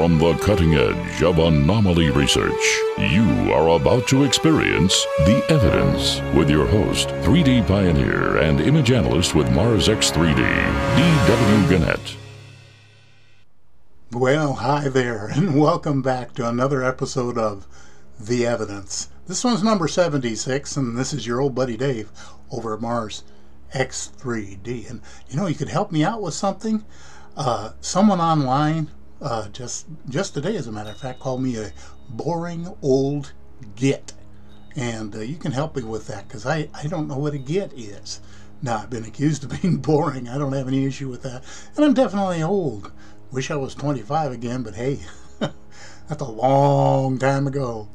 From the cutting edge of anomaly research, you are about to experience The Evidence with your host, 3D pioneer and image analyst with Mars X3D, D.W. Burnett. Well, hi there, and welcome back to another episode of The Evidence. This one's number 76, and this is your old buddy Dave over at Mars X3D. And you know, you could help me out with something. Someone online just today, as a matter of fact, called me a boring old git, and you can help me with that, because I don't know what a git is. Now, I've been accused of being boring. I don't have any issue with that, and I'm definitely old. Wish I was 25 again, but hey, that's a long time ago.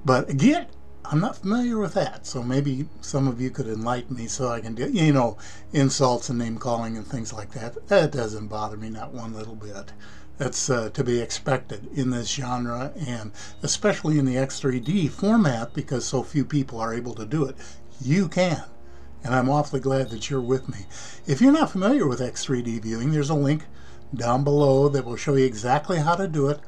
But a git, I'm not familiar with that, so maybe some of you could enlighten me so I can do, you know, insults and name calling and things like that. That doesn't bother me, not one little bit. That's to be expected in this genre, and especially in the X3D format, because so few people are able to do it. You can, and I'm awfully glad that you're with me. If you're not familiar with X3D viewing, there's a link down below that will show you exactly how to do it.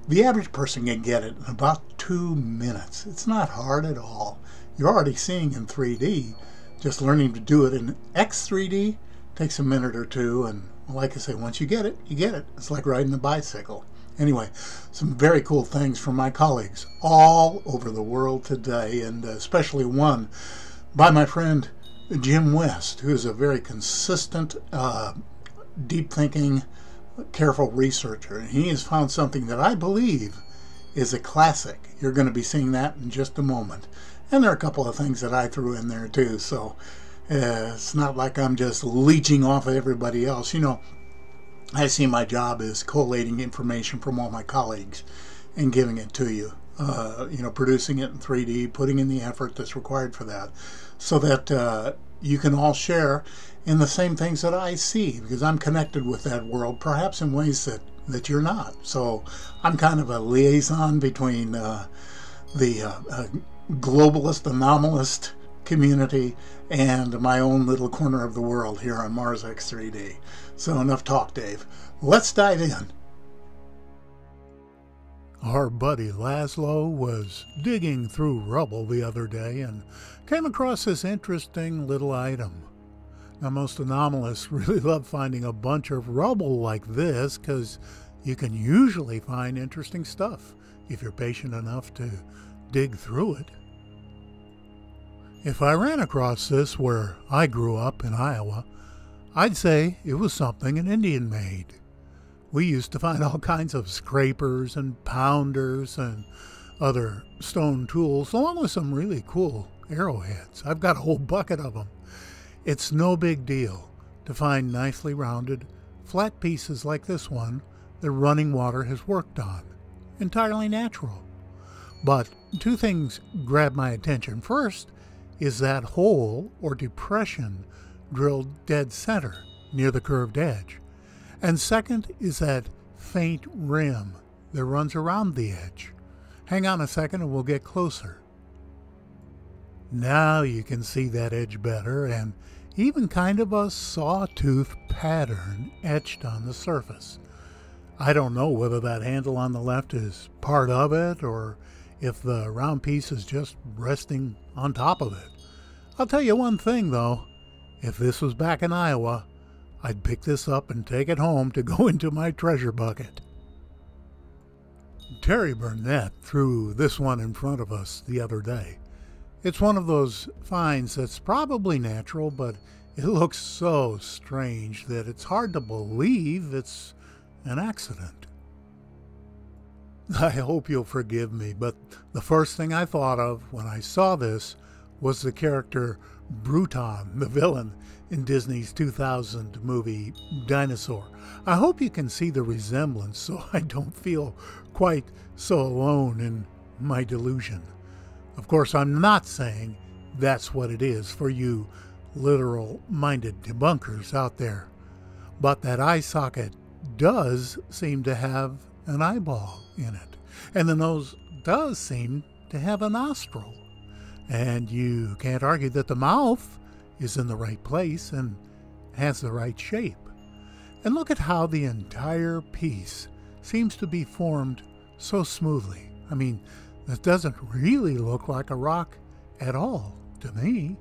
The average person can get it in about 2 minutes. It's not hard at all. You're already seeing in 3D. Just learning to do it in X3D takes a minute or two, and like I say, once you get it, you get it. It's like riding a bicycle. Anyway, some very cool things from my colleagues all over the world today, and especially one by my friend Jim West, who is a very consistent, deep-thinking, careful researcher. And he has found something that I believe is a classic. You're going to be seeing that in just a moment. And there are a couple of things that I threw in there too, so it's not like I'm just leeching off of everybody else. You know, I see my job as collating information from all my colleagues and giving it to you. You know, producing it in 3D, putting in the effort that's required for that, so that you can all share in the same things that I see, because I'm connected with that world, perhaps in ways that you're not. So I'm kind of a liaison between the globalist, anomalist community and my own little corner of the world here on Mars X3D. So enough talk, Dave. Let's dive in. Our buddy Laszlo was digging through rubble the other day and came across this interesting little item. Now, most anomalists really love finding a bunch of rubble like this, because you can usually find interesting stuff if you're patient enough to dig through it. If I ran across this where I grew up in Iowa, I'd say it was something an Indian made. We used to find all kinds of scrapers and pounders and other stone tools, along with some really cool arrowheads. I've got a whole bucket of them. It's no big deal to find nicely rounded, flat pieces like this one that running water has worked on. Entirely natural. But two things grab my attention. First is that hole or depression drilled dead center near the curved edge. And second is that faint rim that runs around the edge. Hang on a second and we'll get closer. Now you can see that edge better, and even kind of a sawtooth pattern etched on the surface. I don't know whether that handle on the left is part of it, or if the round piece is just resting on top of it. I'll tell you one thing though, if this was back in Iowa, I'd pick this up and take it home to go into my treasure bucket. Terry Burnett threw this one in front of us the other day. It's one of those finds that's probably natural, but it looks so strange that it's hard to believe it's an accident. I hope you'll forgive me, but the first thing I thought of when I saw this was the character Bruton, the villain in Disney's 2000 movie Dinosaur. I hope you can see the resemblance so I don't feel quite so alone in my delusion. Of course, I'm not saying that's what it is for you literal-minded debunkers out there, but that eye socket does seem to have an eyeball in it, and the nose does seem to have a nostril, and you can't argue that the mouth is in the right place and has the right shape. And look at how the entire piece seems to be formed so smoothly. I mean, this doesn't really look like a rock at all to me.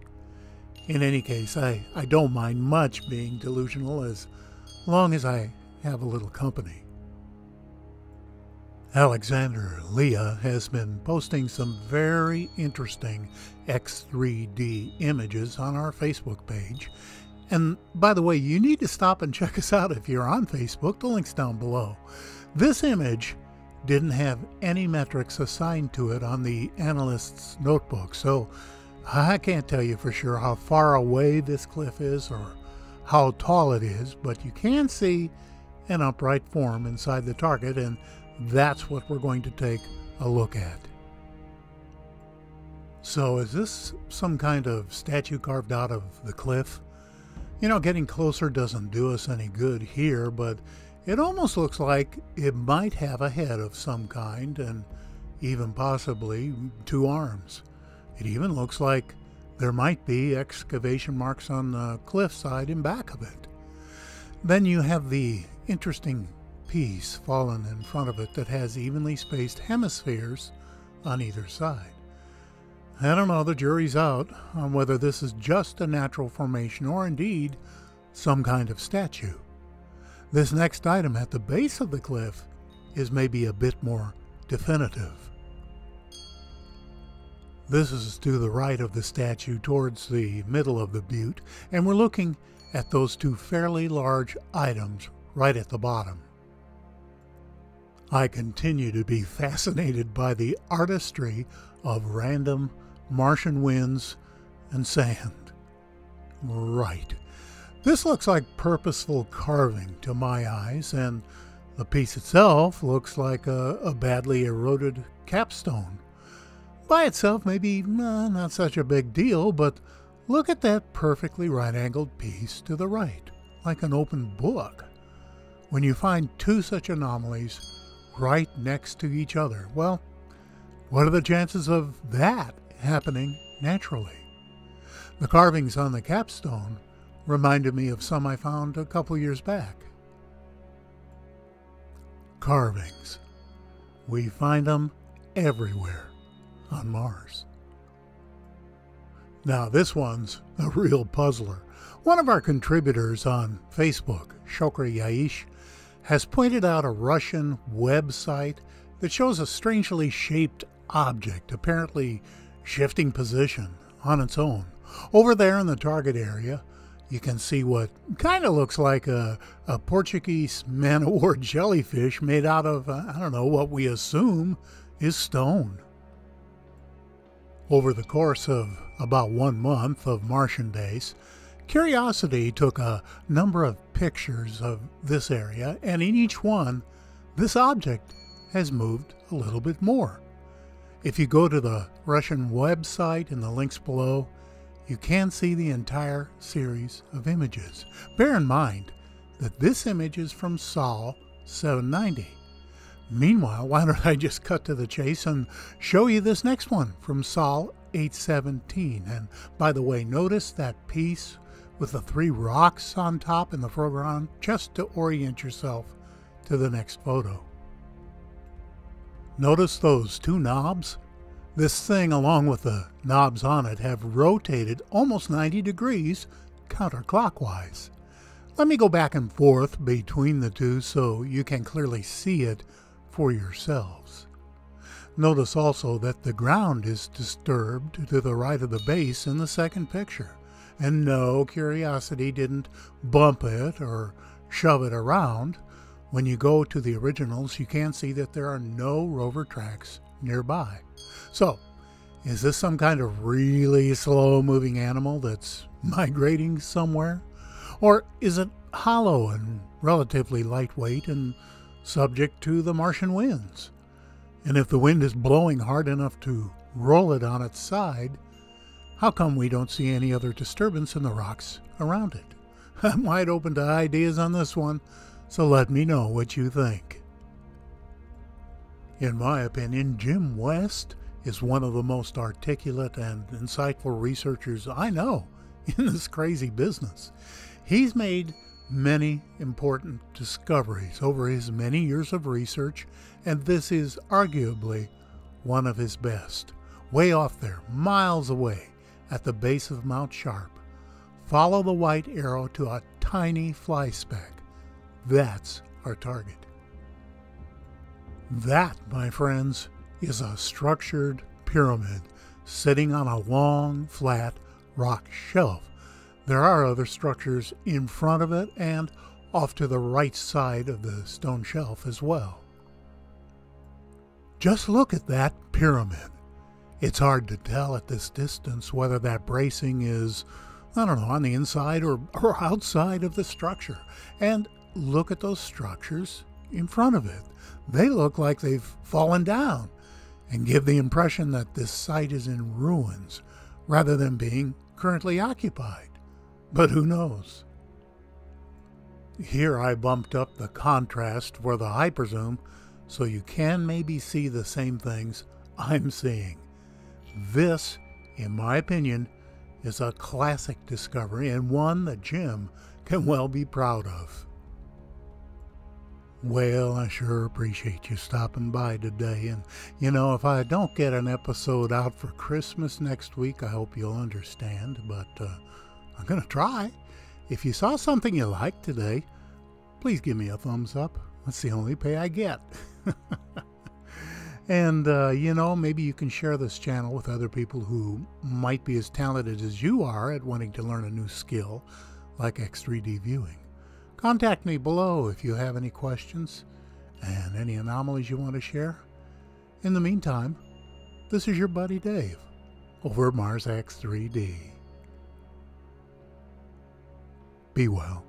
In any case, I don't mind much being delusional as long as I have a little company. Alexander Liah has been posting some very interesting X3D images on our Facebook page. And by the way, you need to stop and check us out if you're on Facebook. The link's down below. This image didn't have any metrics assigned to it on the analyst's notebook, so I can't tell you for sure how far away this cliff is or how tall it is, but you can see an upright form inside the target, and that's what we're going to take a look at. So is this some kind of statue carved out of the cliff? You know, getting closer doesn't do us any good here, but it almost looks like it might have a head of some kind and even possibly 2 arms. It even looks like there might be excavation marks on the cliffside in back of it. Then you have the interesting piece fallen in front of it that has evenly spaced hemispheres on either side. I don't know, the jury's out on whether this is just a natural formation or indeed some kind of statue. This next item at the base of the cliff is maybe a bit more definitive. This is to the right of the statue towards the middle of the butte, and we're looking at those 2 fairly large items right at the bottom. I continue to be fascinated by the artistry of random Martian winds and sand. Right. This looks like purposeful carving to my eyes, and the piece itself looks like a badly eroded capstone. By itself, maybe not such a big deal, but look at that perfectly right-angled piece to the right, like an open book. When you find 2 such anomalies right next to each other, well, what are the chances of that happening naturally? The carvings on the capstone reminded me of some I found a couple years back. Carvings. We find them everywhere on Mars. Now this one's a real puzzler. One of our contributors on Facebook, Chokri Yaich, has pointed out a Russian website that shows a strangely shaped object, apparently shifting position on its own. Over there in the target area, you can see what kind of looks like a Portuguese man-o-war jellyfish made out of, I don't know, what we assume is stone. Over the course of about 1 month of Martian days, Curiosity took a number of pictures of this area, and in each one, this object has moved a little bit more. If you go to the Russian website in the links below, you can see the entire series of images. Bear in mind that this image is from Sol 790. Meanwhile, why don't I just cut to the chase and show you this next one from Sol 817. And by the way, notice that piece with the 3 rocks on top in the foreground, just to orient yourself to the next photo. Notice those 2 knobs? This thing, along with the knobs on it, have rotated almost 90 degrees counterclockwise. Let me go back and forth between the 2 so you can clearly see it for yourselves. Notice also that the ground is disturbed to the right of the base in the second picture. And no, Curiosity didn't bump it or shove it around. When you go to the originals, you can see that there are no rover tracks nearby. So, is this some kind of really slow-moving animal that's migrating somewhere? Or is it hollow and relatively lightweight and subject to the Martian winds? And if the wind is blowing hard enough to roll it on its side, how come we don't see any other disturbance in the rocks around it? I'm wide open to ideas on this one, so let me know what you think. In my opinion, Jim West is one of the most articulate and insightful researchers I know in this crazy business. He's made many important discoveries over his many years of research, and this is arguably one of his best. Way off there, miles away, at the base of Mount Sharp, follow the white arrow to a tiny fly speck. That's our target. That, my friends, is a structured pyramid sitting on a long, flat rock shelf. There are other structures in front of it and off to the right side of the stone shelf as well. Just look at that pyramid. It's hard to tell at this distance whether that bracing is, on the inside or outside of the structure. And look at those structures in front of it. They look like they've fallen down and give the impression that this site is in ruins rather than being currently occupied. But who knows? Here I bumped up the contrast for the hyperzoom so you can maybe see the same things I'm seeing. This, in my opinion, is a classic discovery and one that Jim can well be proud of. Well, I sure appreciate you stopping by today, and if I don't get an episode out for Christmas next week, I hope you'll understand, but I'm going to try. If you saw something you liked today, please give me a thumbs up. That's the only pay I get. And, maybe you can share this channel with other people who might be as talented as you are at wanting to learn a new skill like X3D viewing. Contact me below if you have any questions and any anomalies you want to share. In the meantime, this is your buddy Dave over at Mars X3D. Be well.